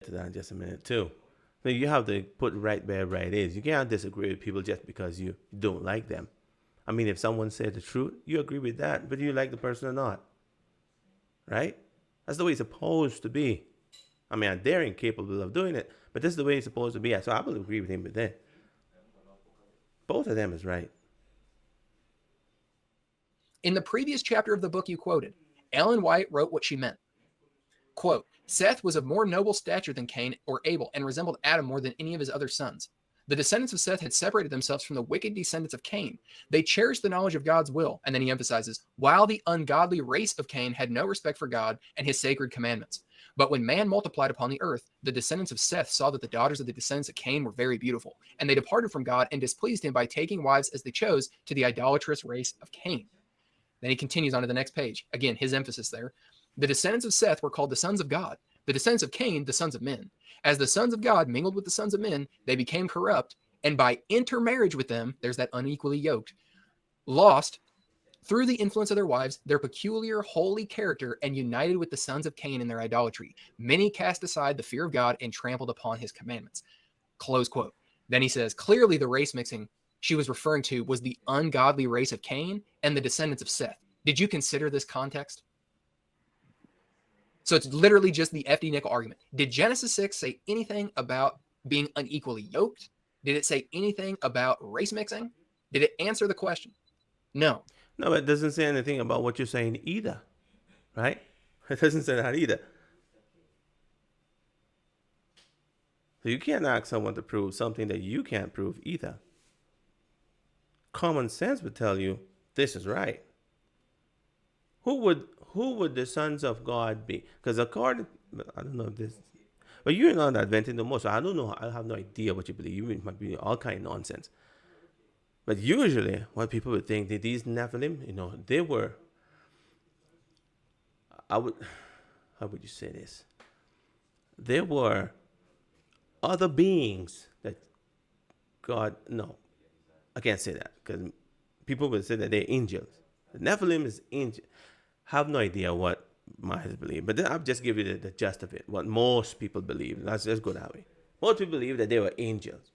To that in just a minute too. So you have to put right where right is. You can't disagree with people just because you don't like them. I mean, if someone said the truth, you agree with that, but you like the person or not, right? That's the way it's supposed to be. I mean, they're incapable of doing it, but this is the way it's supposed to be. So I will agree with him with that. Both of them is right. In the previous chapter of the book you quoted, Ellen White wrote what she meant. Quote, Seth was of more noble stature than Cain or Abel and resembled Adam more than any of his other sons. The descendants of Seth had separated themselves from the wicked descendants of Cain. They cherished the knowledge of God's will. And then he emphasizes, while the ungodly race of Cain had no respect for God and his sacred commandments. But when man multiplied upon the earth, the descendants of Seth saw that the daughters of the descendants of Cain were very beautiful, and they departed from God and displeased him by taking wives as they chose to the idolatrous race of Cain. Then he continues on to the next page. Again, his emphasis there. The descendants of Seth were called the sons of God. The descendants of Cain, the sons of men. As the sons of God mingled with the sons of men, they became corrupt, and by intermarriage with them, there's that unequally yoked, lost, through the influence of their wives, their peculiar holy character, and united with the sons of Cain in their idolatry. Many cast aside the fear of God and trampled upon his commandments. Close quote. Then he says, clearly the race mixing she was referring to was the ungodly race of Cain and the descendants of Seth. Did you consider this context? So it's literally just the FD nickel argument. Did Genesis 6 say anything about being unequally yoked? Did it say anything about race mixing? Did it answer the question? No. No, it doesn't say anything about what you're saying either, right? It doesn't say that either. So you can't ask someone to prove something that you can't prove either. Common sense would tell you this is right. Who would the sons of God be? Because according, I don't know if this, but you're not Adventist no more, so I don't know. I have no idea what you believe. It might be all kind of nonsense. But usually, what people would think that these Nephilim, they were. How would you say this? They were other beings that God. No, I can't say that because people would say that they're angels. The Nephilim is angel. Have no idea what Myles believe, but I'll just give you the gist of it. What most people believe. Let's go that way. Most people believe that they were angels.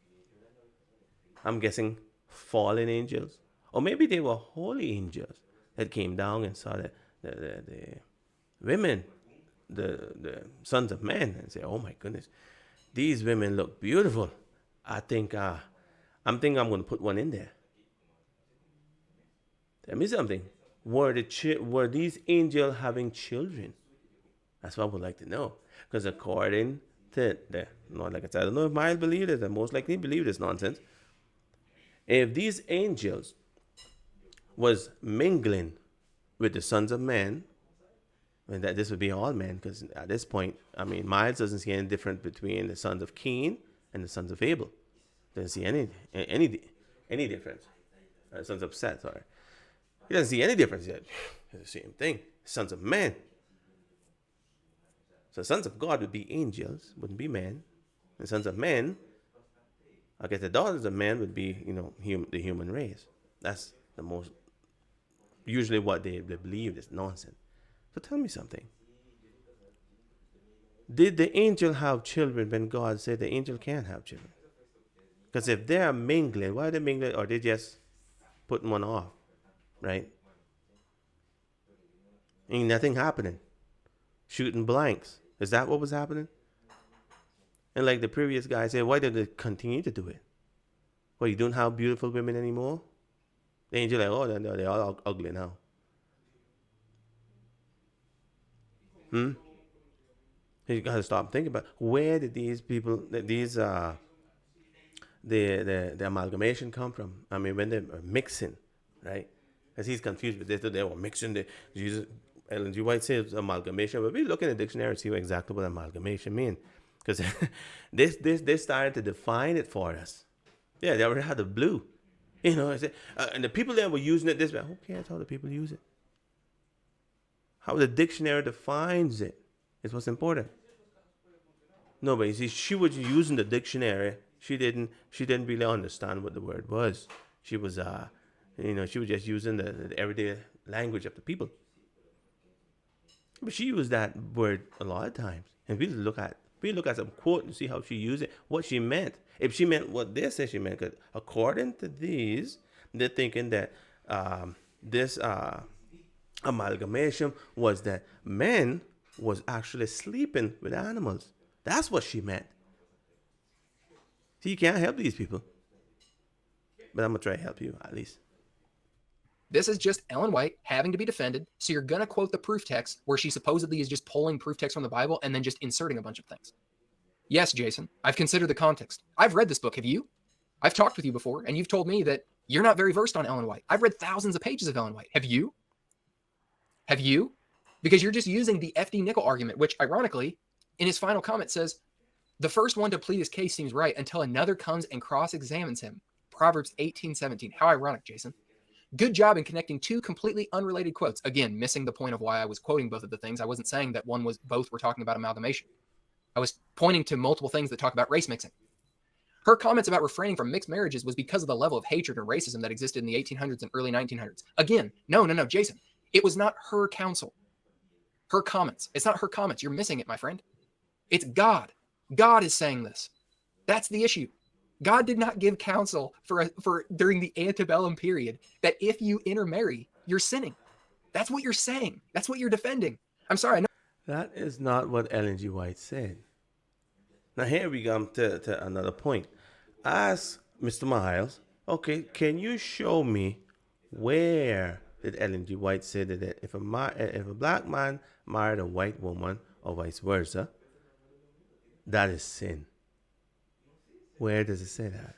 I'm guessing fallen angels, or maybe they were holy angels that came down and saw the women, the sons of men, and say, "Oh my goodness, these women look beautiful. I think I'm going to put one in there." Tell me something. Were these angels having children? That's what I would like to know. Because according to like I said, I don't know if Myles believe this. I most likely believe this nonsense. If these angels was mingling with the sons of men, and that this would be all men, because at this point, I mean, Myles doesn't see any difference between the sons of Cain and the sons of Abel. Doesn't see any difference. Sons of Seth, sorry. He doesn't see any difference yet. It's the same thing. Sons of men. So sons of God would be angels, wouldn't be men. And sons of men, I guess the daughters of men would be, the human race. That's the most, usually what they believe is nonsense. So tell me something. Did the angel have children when God said the angel can't have children? Because if they are mingling, why are they mingling? Or they just putting one off? Right? Ain't nothing happening. Shooting blanks. Is that what was happening? And like the previous guy said, why did they continue to do it? Well, you don't have beautiful women anymore? The angel like, oh, they're all ugly now. You got to stop thinking about where did these people, the amalgamation come from? I mean, when they were mixing, right? Because he's confused with this. They were mixing Jesus. Ellen G. White says amalgamation, but we look in the dictionary and see exactly what amalgamation means. Because they started to define it for us. Yeah, they already had the blue. And the people that were using it this way, who cares how the people use it? How the dictionary defines it is what's important. No, but you see, she was using the dictionary. She didn't really understand what the word was. She was she was just using the everyday language of the people. But she used that word a lot of times. And we look at We look at some quote and see how she used it, what she meant. If she meant what they said she meant, because according to these, they're thinking that this amalgamation was that men was actually sleeping with animals. That's what she meant. See, you can't help these people. But I'm going to try to help you at least. This is just Ellen White having to be defended. So you're going to quote the proof text where she supposedly is just pulling proof text from the Bible and then just inserting a bunch of things. Yes, Jason, I've considered the context. I've read this book. Have you? I've talked with you before, and you've told me that you're not very versed on Ellen White. I've read thousands of pages of Ellen White. Have you? Have you? Because you're just using the F.D. Nickel argument, which ironically, in his final comment says, the first one to plead his case seems right until another comes and cross-examines him. Proverbs 18:17. How ironic, Jason. Good job in connecting two completely unrelated quotes. Again, missing the point of why I was quoting both of the things. I wasn't saying that both were talking about amalgamation. I was pointing to multiple things that talk about race mixing. Her comments about refraining from mixed marriages was because of the level of hatred and racism that existed in the 1800s and early 1900s. Again, no, Jason. It was not her counsel. Her comments. It's not her comments. You're missing it, my friend. It's God. God is saying this. That's the issue. God did not give counsel for during the antebellum period that if you intermarry, you're sinning. That's what you're saying. That's what you're defending. I'm sorry. I know. That is not what Ellen G. White said. Now here we come to another point. Ask Mr. Myles, okay, can you show me where did Ellen G. White say that if a black man married a white woman or vice versa, that is sin? Where does it say that?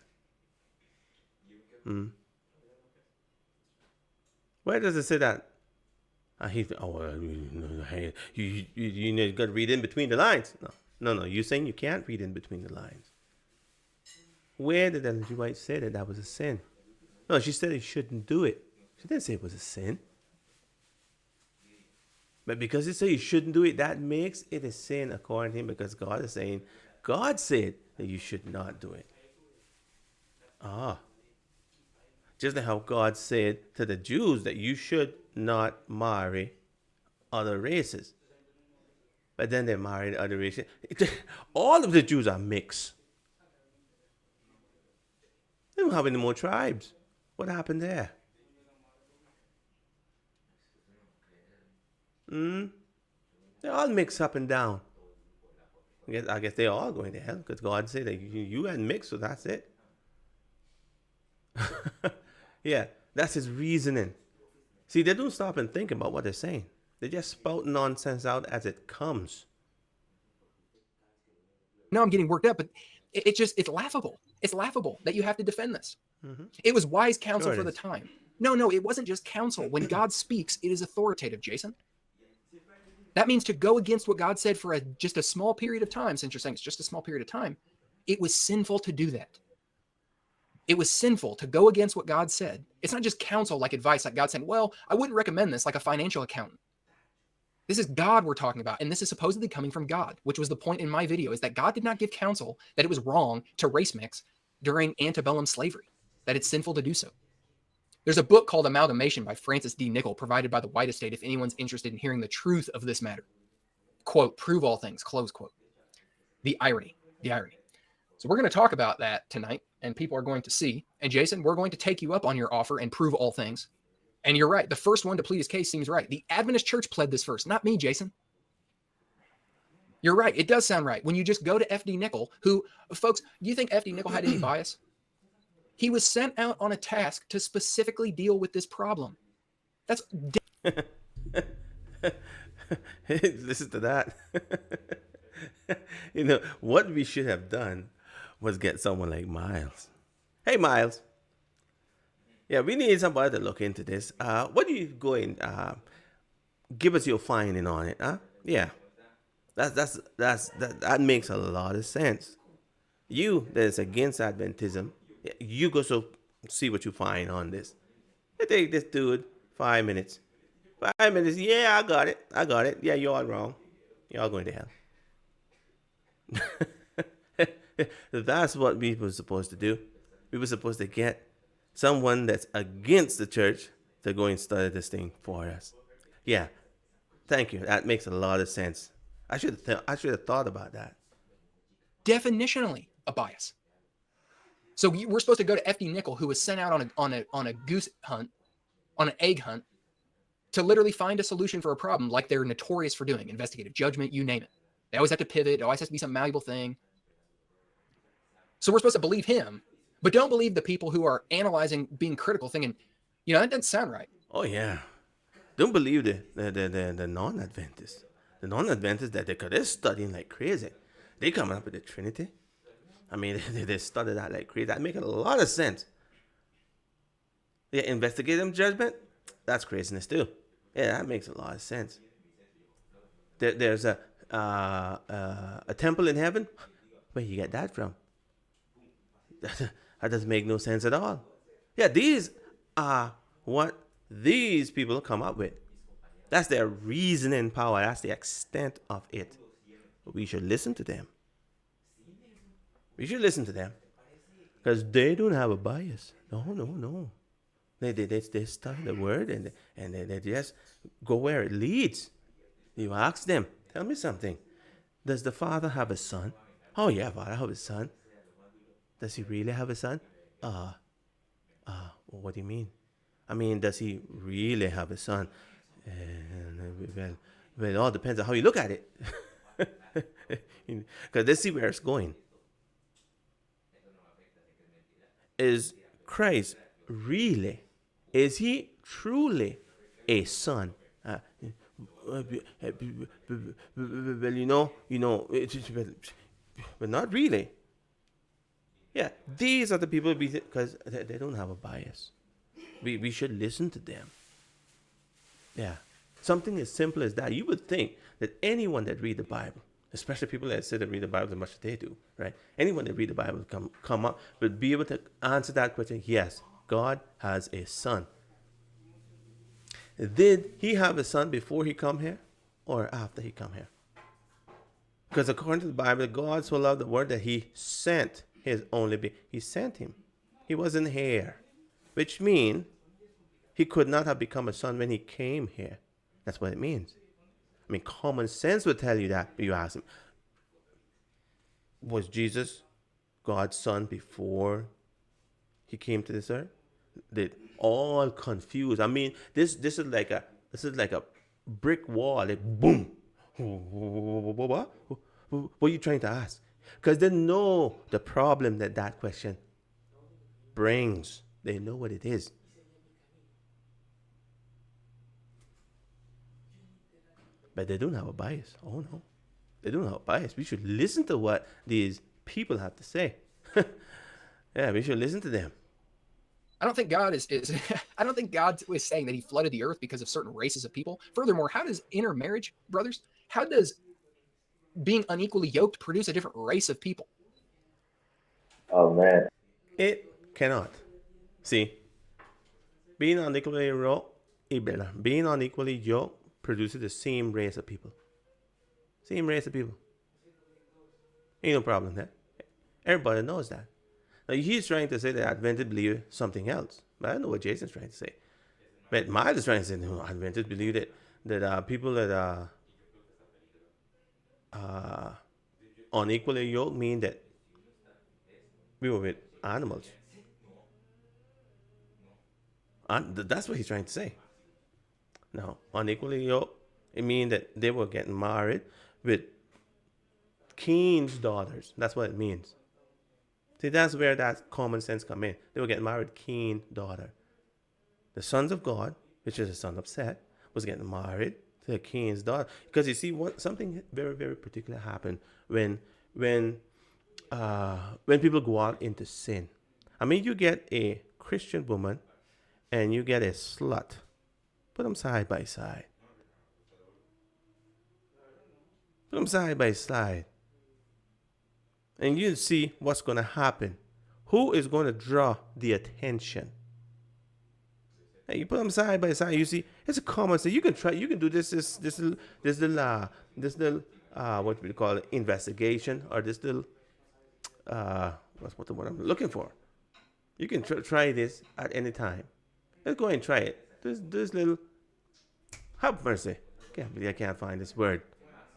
Where does it say that? Hey, you got to read in between the lines. No. You're saying you can't read in between the lines. Where did Ellen G. White say that was a sin? No, she said he shouldn't do it. She didn't say it was a sin. But because it says you shouldn't do it, that makes it a sin according to him, because God is saying, God said that you should not do it. Just like how God said to the Jews that you should not marry other races. But then they married other races. All of the Jews are mixed. They don't have any more tribes. What happened there? They're all mixed up and down. I guess they're all going to hell because God said that you had mixed, so that's it. Yeah, that's his reasoning. See, they don't stop and think about what they're saying. They just spout nonsense out as it comes. No, I'm getting worked up, but it's laughable. It's laughable that you have to defend this. It was wise counsel for the time. No, it wasn't just counsel. When God speaks, it is authoritative, Jason. That means to go against what God said for just a small period of time, since you're saying it's just a small period of time, it was sinful to do that. It was sinful to go against what God said. It's not just counsel like advice, like God said, well, I wouldn't recommend this like a financial accountant. This is God we're talking about, and this is supposedly coming from God, which was the point in my video, is that God did not give counsel that it was wrong to race mix during antebellum slavery, that it's sinful to do so. There's a book called Amalgamation by Francis D. Nickel, provided by the White Estate if anyone's interested in hearing the truth of this matter. Quote, prove all things, close quote. The irony. So we're going to talk about that tonight, and people are going to see. And Jason, we're going to take you up on your offer and prove all things. And you're right. The first one to plead his case seems right. The Adventist Church pled this first, not me, Jason. You're right. It does sound right. When you just go to F.D. Nickel, who, folks, do you think F.D. Nickel had any bias? He was sent out on a task to specifically deal with this problem. That's... Listen to that. What we should have done was get someone like Myles. Hey, Myles. Yeah, we need somebody to look into this. What do you go and give us your finding on it? Yeah, that makes a lot of sense. You that is against Adventism, you go see what you find on this. It take this dude 5 minutes. 5 minutes. Yeah, I got it. Yeah, you're all wrong. You're all going to hell. That's what we were supposed to do. We were supposed to get someone that's against the church to go and study this thing for us. Yeah, thank you. That makes a lot of sense. I should have thought about that. definitionally a bias. So we're supposed to go to F.D. Nickel, who was sent out on a goose hunt, on an egg hunt, to literally find a solution for a problem like they're notorious for doing, investigative judgment, you name it. They always have to pivot. It always has to be some malleable thing. So we're supposed to believe him, but don't believe the people who are analyzing, being critical, thinking, that doesn't sound right. Oh, yeah. Don't believe the non-Adventists. The non-Adventists, they're studying like crazy. They coming up with the Trinity. I mean, they study that like crazy. That makes a lot of sense. Yeah, investigative judgment, that's craziness too. Yeah, that makes a lot of sense. There's a temple in heaven. Where you get that from? That doesn't make no sense at all. Yeah, these are what these people come up with. That's their reasoning power. That's the extent of it. We should listen to them. We should listen to them. Because they don't have a bias. No. They study the word and they just go where it leads. You ask them, tell me something. Does the Father have a son? Oh yeah, Father have a son. Does he really have a son? What do you mean? I mean, does he really have a son? Well, it all depends on how you look at it. Because let's see where it's going. Is Christ really, is he truly a son? Well, but not really. Yeah, these are the people because they don't have a bias. We should listen to them. Yeah, something as simple as that. You would think that anyone that read the Bible, especially people that say they read the Bible as much as they do, right? Anyone that read the Bible come up would be able to answer that question. Yes, God has a son. Did he have a son before he come here or after he come here? Because according to the Bible, God so loved the world that he sent his only being. He sent him. He wasn't here, which means he could not have become a son when he came here. That's what it means. I mean, common sense would tell you that. But you ask him, was Jesus God's son before he came to this earth? They all confused. I mean, this is like a brick wall. Like boom. What are you trying to ask? Because they know the problem that question brings. They know what it is. But they don't have a bias. Oh no, they don't have a bias. We should listen to what these people have to say. Yeah, we should listen to them. I don't think God is I don't think God was saying that he flooded the earth because of certain races of people. Furthermore, how does intermarriage, brothers, how does being unequally yoked produce a different race of people? Oh man. It cannot. See, being unequally yoked produces the same race of people. Same race of people. Ain't no problem there. Everybody knows that. Now he's trying to say that Adventists believe something else. But I don't know what Jason's trying to say. But Myles is trying to say, no, Adventists believe that people that are unequally yoked mean that we were with animals. That's what he's trying to say. Now, unequally yoked, it means that they were getting married with king's daughters. That's what it means. See, that's where that common sense come in. They were getting married king's daughter. The sons of God, which is the son of Seth, was getting married to the king's daughter. Because you see, something very, very particular happened when people go out into sin. I mean, you get a Christian woman and you get a slut. Put them side by side. Put them side by side. And you see what's going to happen. Who is going to draw the attention? And you put them side by side. You see, it's a common sense. You can try. You can do this little what we call it, investigation, or this little what's the word I'm looking for? You can try this at any time. Let's go and try it. This little, have mercy. I can't find this word.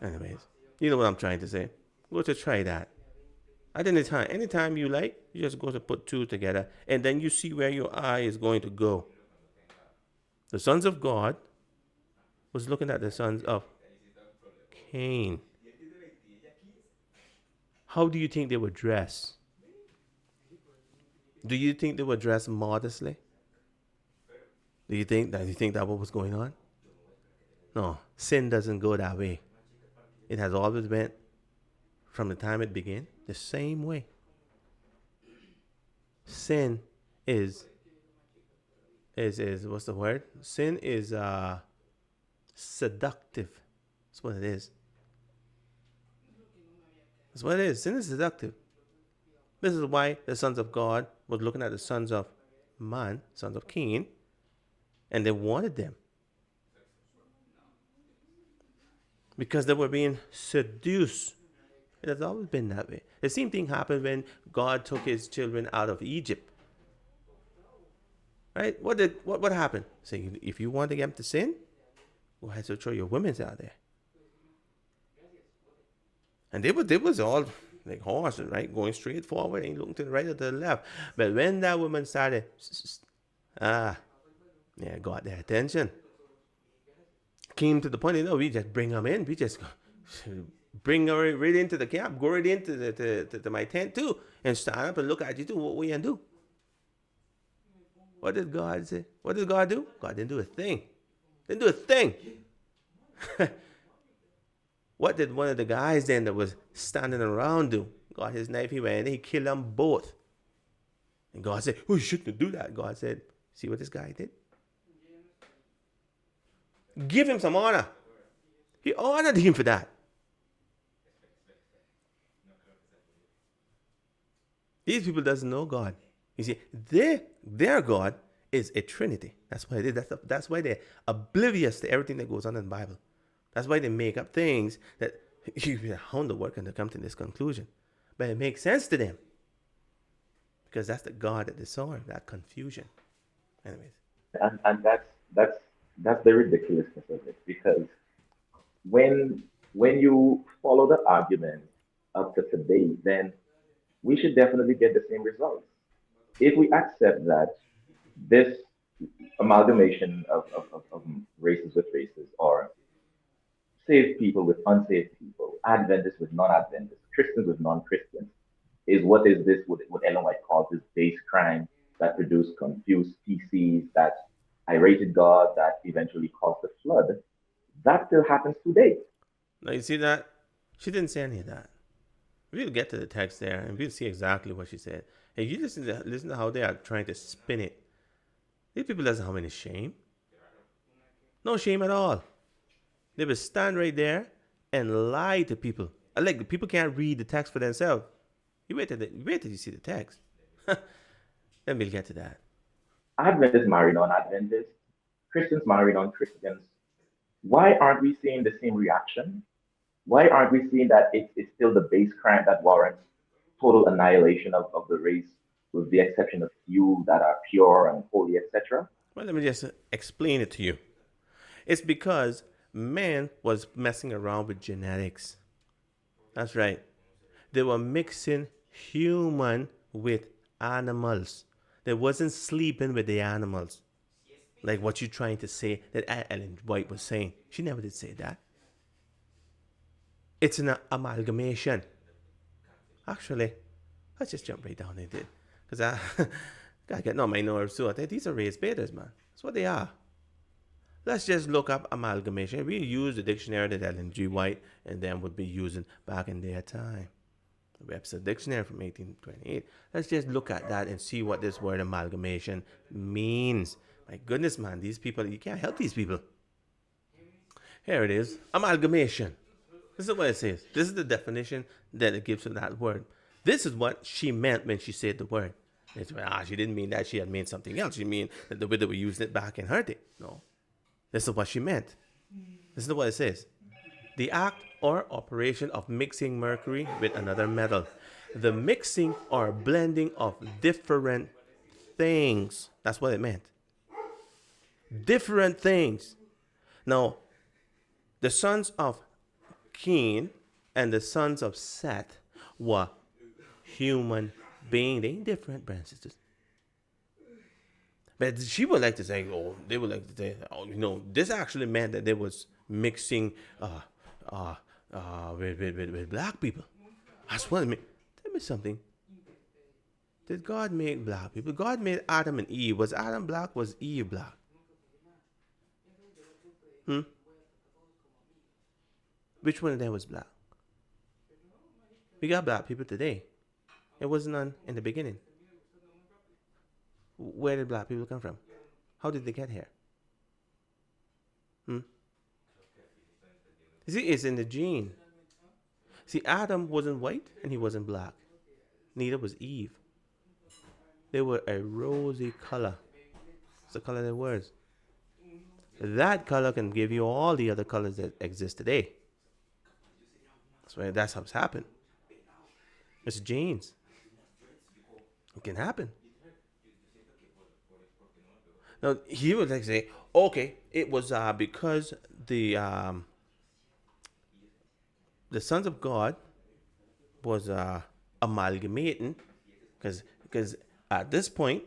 Anyways, you know what I'm trying to say. Go to try that. At any time, anytime you like, you just go to put two together, and then you see where your eye is going to go. The sons of God was looking at the sons of Cain. How do you think they were dressed? Do you think they were dressed modestly? Do you think that what was going on? No, sin doesn't go that way. It has always been, from the time it began, the same way. Sin is what's the word? Sin is seductive. That's what it is. That's what it is. Sin is seductive. This is why the sons of God was looking at the sons of man, sons of Cain, and they wanted them. Because they were being seduced. It has always been that way. The same thing happened when God took his children out of Egypt. Right? What happened? Say, if you want to get them to sin, go ahead and throw your women out there. And they was all like horses, right? Going straight forward, ain't looking to the right or to the left. But when that woman started, got their attention. Came to the point, we just bring them in. We just bring her right into the camp, go right into to my tent too, and stand up and look at you too. What we gonna do? What did God say? What did God do? God didn't do a thing. Didn't do a thing. What did one of the guys then that was standing around do? Got his knife, he went and he killed them both. And God said, you shouldn't do that. God said, see what this guy did? Give him some honor. He honored him for that. These people doesn't know God. You see, their God is a Trinity. That's why it is. That's why they're oblivious to everything that goes on in the Bible. That's why they make up things that you hound the work and to come to this conclusion. But it makes sense to them. Because that's the God that they serve, that confusion. Anyways. And that's the ridiculousness of it, because when you follow the argument up to today, then we should definitely get the same results. If we accept that this amalgamation of races with races, or saved people with unsaved people, Adventists with non-Adventists, Christians with non-Christians, is what Ellen White calls this base crime that produced confused species, that irritated God, that eventually caused the flood. That still happens today. Now you see that? She didn't say any of that. We'll get to the text there and we'll see exactly what she said. And you listen to how they are trying to spin it. These people doesn't have any shame. No shame at all. They will stand right there and lie to people. Like, people can't read the text for themselves. You wait till you see the text. Then we'll get to that. Adventists marry non-Adventists. Christians marry non-Christians. Why aren't we seeing the same reaction? Why aren't we seeing that it's still the base crime that warrants total annihilation of the race, with the exception of few that are pure and holy, etc.? Well, let me just explain it to you. It's because man was messing around with genetics. That's right. They were mixing human with animals. They wasn't sleeping with the animals. Like what you're trying to say that Ellen White was saying. She never did say that. It's an amalgamation. Actually, let's just jump right down into it. Because I got getting on my nerves too. I think these are race baiters, man. That's what they are. Let's just look up amalgamation. We use the dictionary that Ellen G. White and them would be using back in their time. The Webster Dictionary from 1828. Let's just look at that and see what this word amalgamation means. My goodness, man, these people, you can't help these people. Here it is. Amalgamation. This is what it says. This is the definition that it gives to that word. This is what she meant when she said the word. It's, she didn't mean that. She had meant something else. She mean that the way that we used it back in her day. No. This is what she meant. This is what it says. The act or operation of mixing mercury with another metal. The mixing or blending of different things. That's what it meant. Different things. Now, the sons of Cain and the sons of Seth were human being. They ain't different, brothers and sisters. But she would like to say, oh, they would like to say, oh, this actually meant that they was mixing with black people. That's what it meant. Tell me something. Did God make black people? God made Adam and Eve. Was Adam black? Was Eve black? Which one of them was black? We got black people today. It was none in the beginning. Where did black people come from? How did they get here? You see, it's in the gene. See, Adam wasn't white and he wasn't black. Neither was Eve. They were a rosy color. It's the color of their words. That color can give you all the other colors that exist today. That's how it's happened. It's genes. It can happen. Now, he would like to say, okay, it was because the sons of God was amalgamating, because at this point,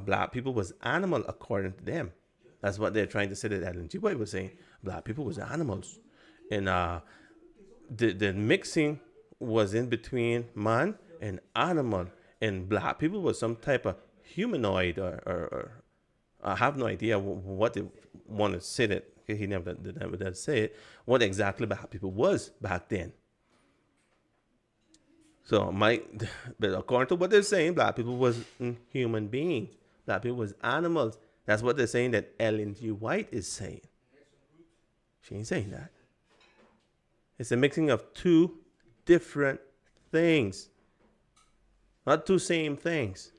black people was animal according to them. That's what they're trying to say that Ellen G. White was saying. Black people was animals. And the mixing was in between man and animal. And black people was some type of humanoid or I have no idea what they want to say that. He never did say it. What exactly black people was back then. So but according to what they're saying, black people was human beings. Black people was animals. That's what they're saying that Ellen G. White is saying. She ain't saying that. It's a mixing of two different things. Not two same things.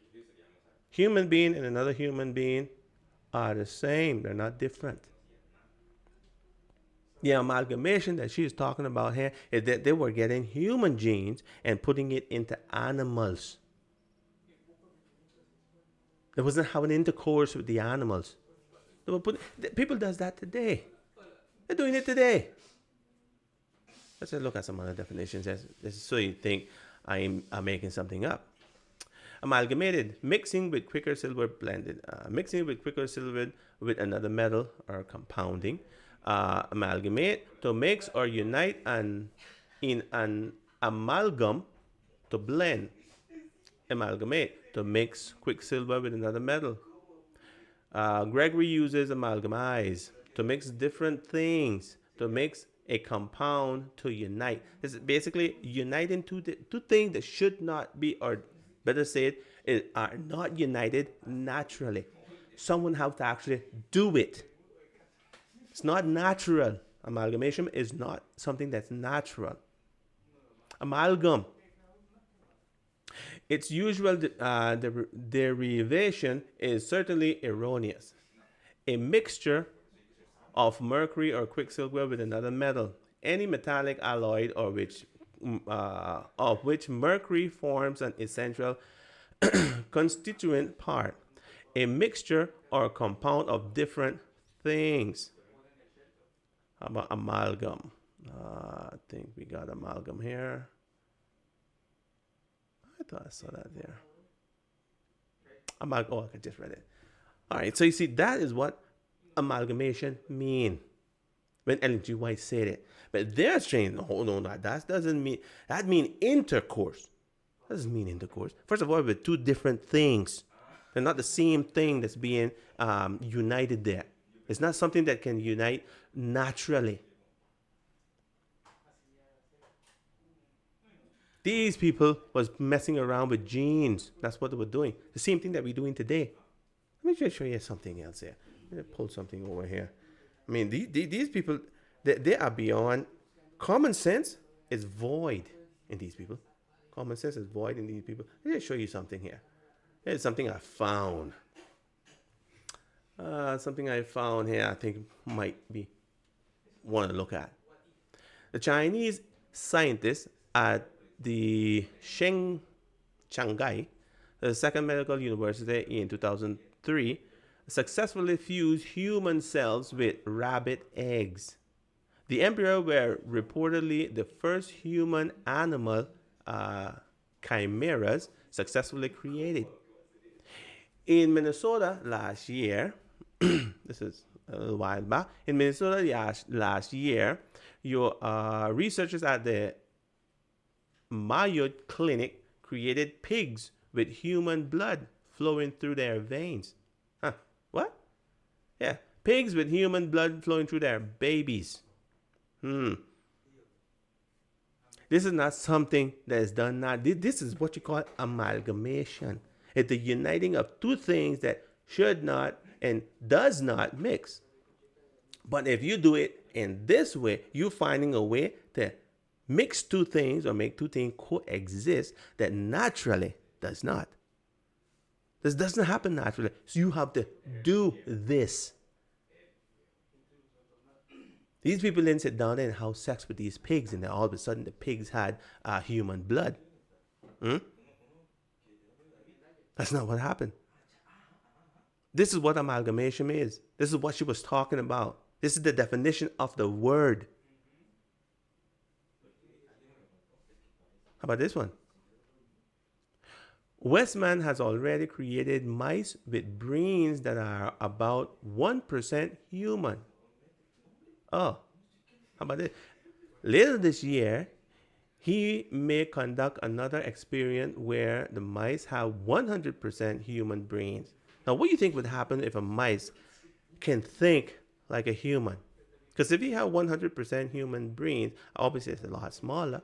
Human being and another human being are the same. They're not different. The amalgamation that she's talking about here is that they were getting human genes and putting it into animals. They wasn't having intercourse with the animals. People does that today. They're doing it today. Let's look at some other definitions so you think I'm making something up. Amalgamated, mixing with quicker silver blended. Mixing with quicker silver with another metal or compounding. Amalgamate, to mix or unite in an amalgam, to blend. Amalgamate, to mix quicksilver with another metal. Gregory uses amalgamize, to mix different things, to mix a compound, to unite. This is basically uniting two things that should not be, or better said, are not united naturally. Someone has to actually do it. It's not natural. Amalgamation is not something that's natural. Amalgam. Its usual derivation is certainly erroneous. A mixture of mercury or quicksilver with another metal. Any metallic alloy of which mercury forms an essential constituent part. A mixture or compound of different things. How about amalgam? I think we got amalgam here. I thought I saw that there. I just read it. All right, so you see, that is what amalgamation mean when Ellen G. White said it. But they're saying, no, that doesn't mean, that mean intercourse. That doesn't mean intercourse. First of all, we're two different things. They're not the same thing that's being united there. It's not something that can unite naturally. These people was messing around with genes. That's what they were doing. The same thing that we're doing today. Let me just show you something else here. Let me pull something over here. I mean, these people, they are beyond. Common sense is void in these people. Common sense is void in these people. Let me just show you something here. Here's something I found. Something I found here I think might be want to look at. The Chinese scientists at the Shanghai, the second medical university in 2003, successfully fused human cells with rabbit eggs. The embryo were reportedly the first human animal chimeras successfully created. In Minnesota last year, this is a little while back, in Minnesota last year, your researchers at the Mayo Clinic created pigs with human blood flowing through their veins. Huh? What? Yeah, pigs with human blood flowing through their babies. This is not something that is done now. This is what you call amalgamation. It's the uniting of two things that should not and does not mix. But if you do it in this way, you're finding a way to mix two things or make two things coexist that naturally does not. This doesn't happen naturally. So you have to do this. These people didn't sit down and have sex with these pigs, and then all of a sudden the pigs had human blood. That's not what happened. This is what amalgamation is. This is what she was talking about. This is the definition of the word. How about this one? Westman has already created mice with brains that are about 1% human. Oh, how about this? Later this year, he may conduct another experiment where the mice have 100% human brains. Now, what do you think would happen if a mice can think like a human? Because if he have 100% human brains, obviously it's a lot smaller.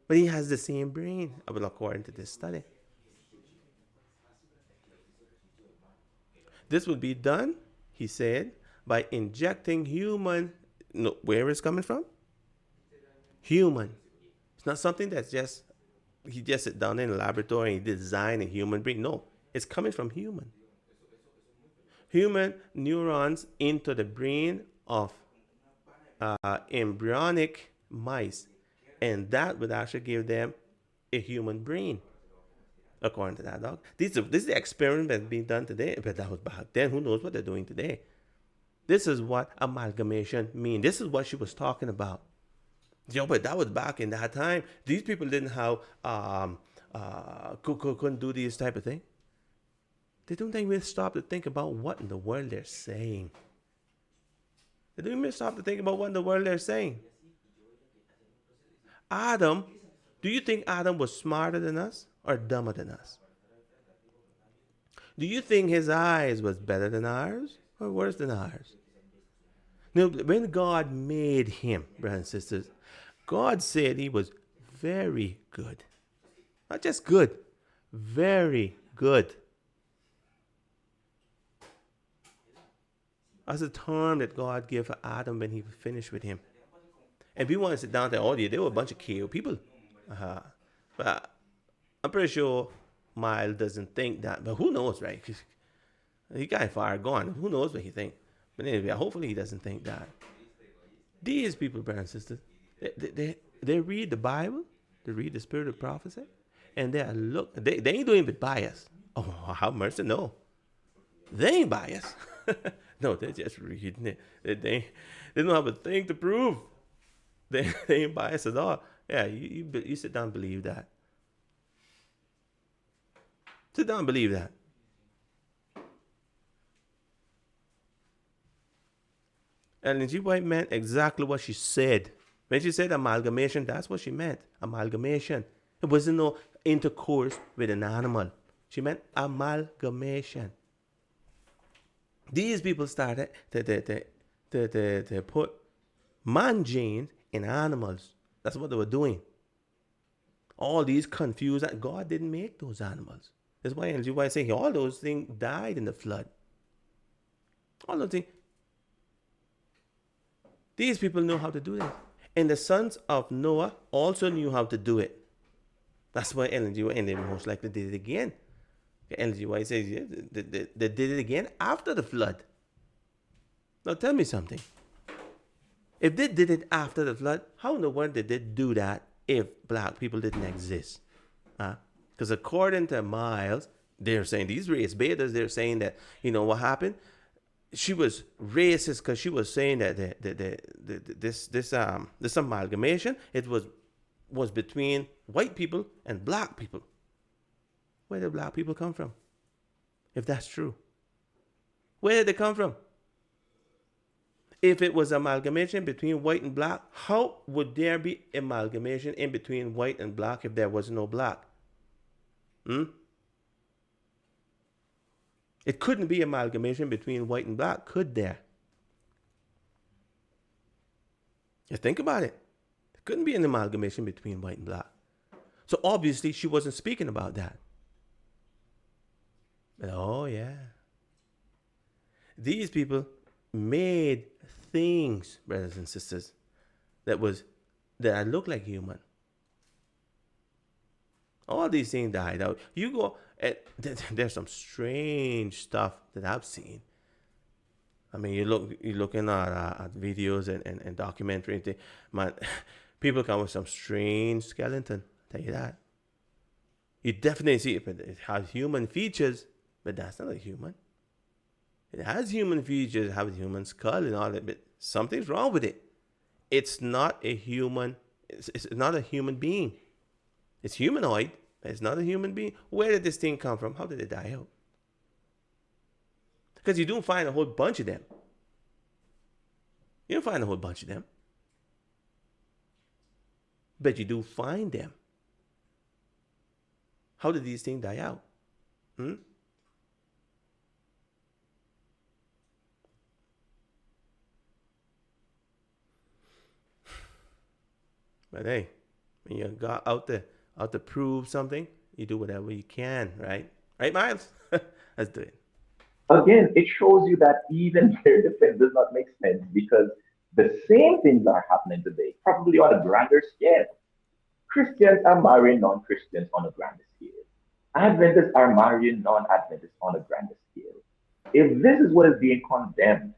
But he has the same brain, according to this study. This would be done, he said, by injecting human. No, where it's coming from? Human. It's not something that's just, he just sit down in a laboratory and he design a human brain. No, it's coming from human. Human neurons into the brain of embryonic mice. And that would actually give them a human brain, according to that dog. This is the experiment that's being done today, but that was back then. Who knows what they're doing today? This is what amalgamation means. This is what she was talking about. But that was back in that time. These people didn't have couldn't do these type of thing. They don't even stop to think about what in the world they're saying. They don't even stop to think about what in the world they're saying. Adam, do you think Adam was smarter than us or dumber than us? Do you think his eyes was better than ours or worse than ours? Now, when God made him, brothers and sisters, God said he was very good. Not just good, very good. That's a term that God gave for Adam when he finished with him. And we want to sit down there, oh, they were a bunch of KO people. But I'm pretty sure Myles doesn't think that. But who knows, right? He got far gone. Who knows what he thinks? But anyway, hopefully he doesn't think that. These people, brothers and sisters, they read the Bible, they read the Spirit of prophecy, and they ain't doing it with bias. Oh, have mercy, no. They ain't biased. No, they're just reading it. They don't have a thing to prove. They ain't biased at all. Yeah, you sit down and believe that. Sit down and believe that. Ellen G. White meant exactly what she said. When she said amalgamation, that's what she meant. Amalgamation. It wasn't no intercourse with an animal. She meant amalgamation. These people started to put man genes in animals. That's what they were doing. All these confused. God didn't make those animals. That's why Ellen G. White saying all those things died in the flood. All those things. These people know how to do this. And the sons of Noah also knew how to do it. That's why Ellen G. White, and they most likely did it again. Ellen G. White says they did it again after the flood. Now tell me something. If they did it after the flood, how in the world did they do that if black people didn't exist? Because according to Myles, they're saying, these race baiters, they're saying that, you know what happened? She was racist because she was saying that this amalgamation, it was was between white people and black people. Where did black people come from? If that's true, where did they come from? If it was amalgamation between white and black, how would there be amalgamation in between white and black if there was no black? It couldn't be amalgamation between white and black, could there? Just think about it. There couldn't be an amalgamation between white and black. So obviously she wasn't speaking about that. But oh yeah. These people made things, brothers and sisters, that look like human. All these things died out. You go, there's some strange stuff that I've seen. I mean, you're looking at videos and documentaries. Man, people come with some strange skeleton. I'll tell you that. You definitely see it, but it has human features, but that's not a human. It has human features, has a human skull and all that, but something's wrong with it. It's not a human. It's not a human being. It's humanoid, but it's not a human being. Where did this thing come from? How did it die out? Because you don't find a whole bunch of them. You don't find a whole bunch of them. But you do find them. How did these things die out? But hey, when you got out to prove something, you do whatever you can, right? Right, Myles? Let's do it. Again, it shows you that even their defense does not make sense because the same things are happening today, probably on a grander scale. Christians are marrying non-Christians on a grander scale. Adventists are marrying non-Adventists on a grander scale. If this is what is being condemned,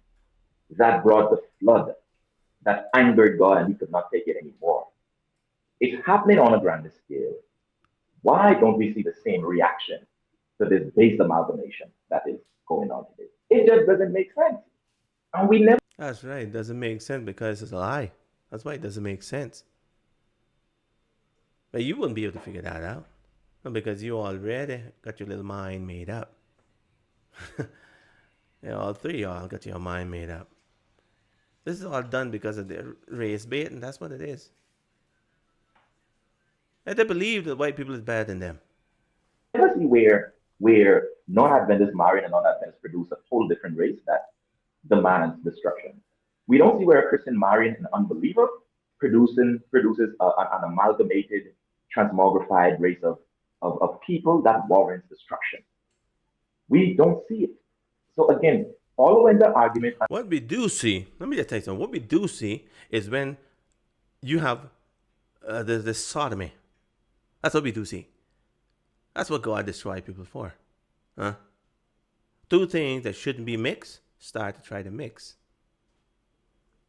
that brought the flood, that angered God and he could not take it anymore. It's happening on a grander scale. Why don't we see the same reaction to this base amalgamation that is going on today? It just doesn't make sense. And we never. That's right. It doesn't make sense because it's a lie. That's why it doesn't make sense. But you wouldn't be able to figure that out. Because you already got your little mind made up. Yeah, all three of y'all got your mind made up. This is all done because of the race bait, and that's what it is. And they believe that white people is better than them. Never see where non-Adventists marrying and non-Adventists produce a whole different race that demands destruction. We don't see where a Christian marrying an unbeliever produces an amalgamated, transmogrified race of people that warrants destruction. We don't see it. So again, following the argument. What we do see, let me just tell you something. What we do see is when you have the sodomy. That's what we do see. That's what God destroyed people for. Two things that shouldn't be mixed, start to try to mix.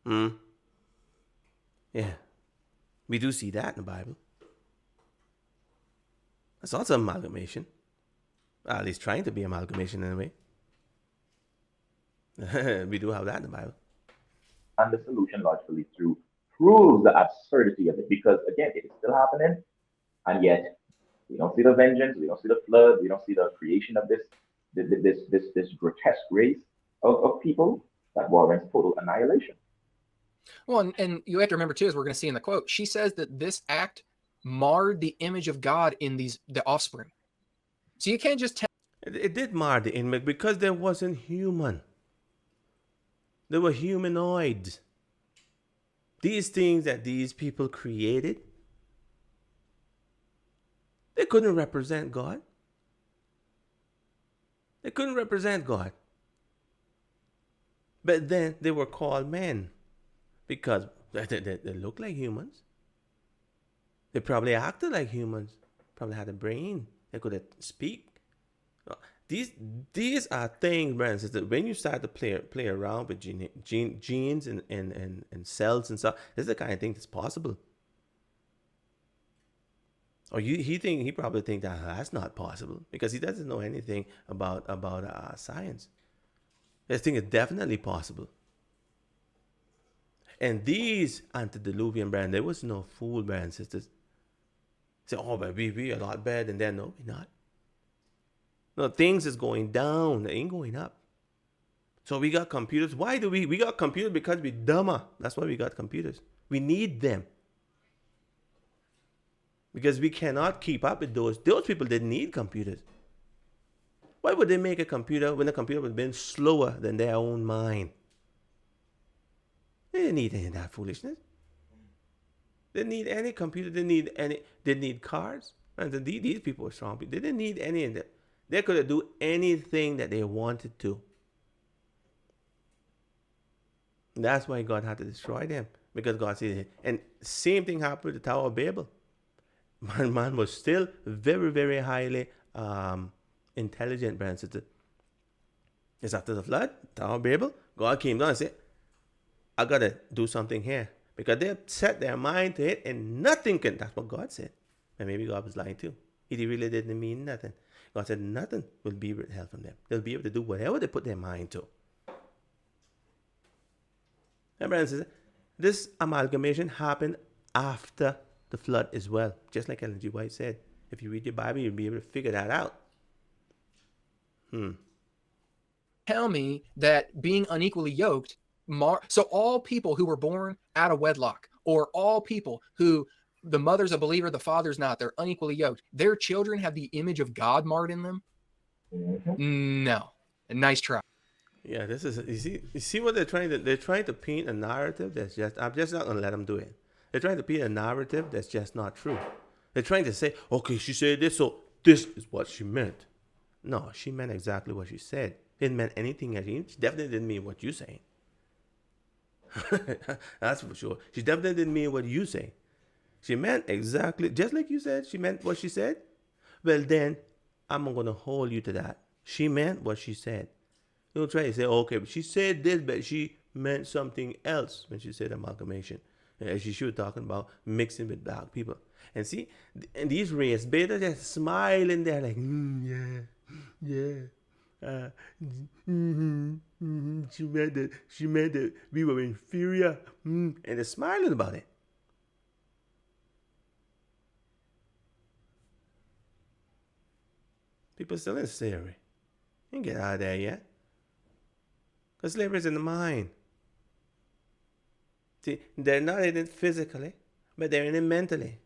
Yeah. We do see that in the Bible. That's also amalgamation. At least trying to be amalgamation in a way. We do have that in the Bible. And the solution logically through proves the absurdity of it because again, it is still happening, and yet we don't see the vengeance, we don't see the flood, we don't see the creation of this grotesque race of people that warrants total annihilation. Well, and you have to remember too, as we're going to see in the quote, she says that this act marred the image of God in the offspring. So you can't just tell. It did mar the image because there wasn't human. They were humanoids. These things that these people created, they couldn't represent God. They couldn't represent God. But then they were called men because they looked like humans. They probably acted like humans. Probably had a brain. They could speak. These are things, brothers and sisters, when you start to play around with genes and cells and stuff, this is the kind of thing that's possible. Or he probably think that that's not possible because he doesn't know anything about science. This thing is definitely possible. And these antediluvian brethren, there was no fool, brothers and sisters. Say, oh, but we are a lot better than that. No, we're not. No, things is going down. They ain't going up. So we got computers. Why do we got computers? Because we're dumber. That's why we got computers. We need them. Because we cannot keep up with those. Those people didn't need computers. Why would they make a computer when the computer would have been slower than their own mind? They didn't need any of that foolishness. They didn't need any computer. They didn't need cars. And these people were strong people. They didn't need any of that. They could do anything that they wanted to. That's why God had to destroy them. Because God said, and same thing happened with the Tower of Babel. Man was still very, very highly intelligent, brother and sister. It's after the flood, Tower of Babel, God came down and said, I got to do something here. Because they set their mind to it and nothing can. That's what God said. And maybe God was lying too. He really didn't mean nothing. God said nothing will be withheld from them. They'll be able to do whatever they put their mind to. And brother and sister, this amalgamation happened after the flood as well. Just like Ellen G. White said. If you read your Bible, you'll be able to figure that out. Tell me that being unequally yoked, so all people who were born out of wedlock, or all people who the mother's a believer, the father's not, they're unequally yoked, their children have the image of God marred in them? Mm-hmm. No. A nice try. Yeah, this is, you see what they're trying to paint a narrative that's just, I'm just not going to let them do it. They're trying to paint a narrative that's just not true. They're trying to say, okay, she said this, so this is what she meant. No, she meant exactly what she said. Didn't mean anything else. She definitely didn't mean what you're saying. That's for sure. She definitely didn't mean what you say. She meant exactly, just like you said, she meant what she said. Well, then, I'm going to hold you to that. She meant what she said. Don't try to say, okay, but she said this, but she meant something else when she said amalgamation. She was talking about mixing with black people. And see, and these race baiters just smiling there like, yeah. She meant that we were inferior. And they're smiling about it. People still in slavery. You ain't get out of there yet. Because slavery is in the mind. See, they're not in it physically, but they're in it mentally.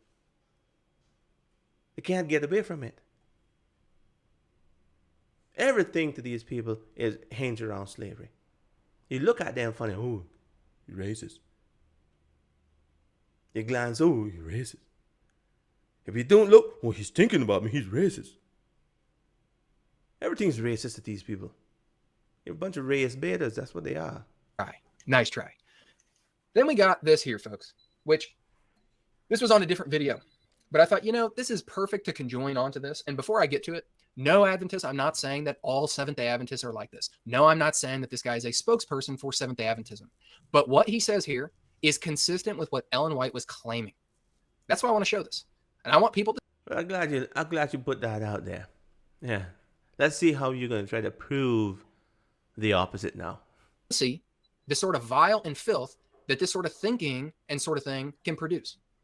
They can't get away from it. Everything to these people is hinged around slavery. You look at them funny, oh, you're racist. You glance, oh, you're racist. If you don't look, oh, he's thinking about me, he's racist. Everything's racist to these people. You're a bunch of race baiters, that's what they are. Nice try. Then we got this here, folks, which this was on a different video. But I thought, this is perfect to conjoin onto this. And before I get to it, no, Adventists, I'm not saying that all Seventh-day Adventists are like this. No, I'm not saying that this guy is a spokesperson for Seventh-day Adventism. But what he says here is consistent with what Ellen White was claiming. That's why I want to show this. And I want people to... I'm glad you put that out there. Yeah. Let's see how you're going to try to prove the opposite now. See the sort of vile and filth that this sort of thinking and sort of thing can produce.